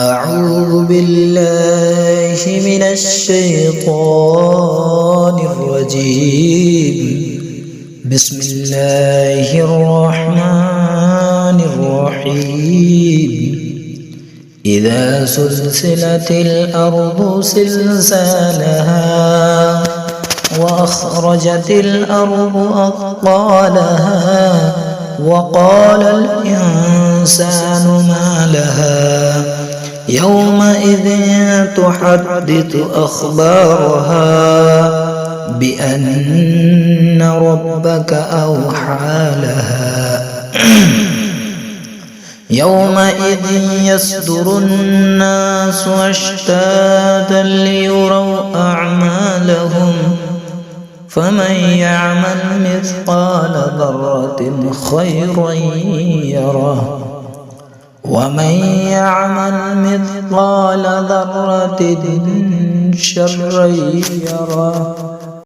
أعوذ بالله من الشيطان الرجيم. بسم الله الرحمن الرحيم. إذا سلسلت الأرض سلسالها وأخرجت الأرض أثقالها وقال الإنسان ما لها يومئذ تحدث أخبارها بأن ربك أوحى لها يومئذ يصدر الناس أشتاتا ليروا أعمالهم فمن يعمل مثقال ذرة خيرا يره ومن يعمل مثقال ذرة شرا يره.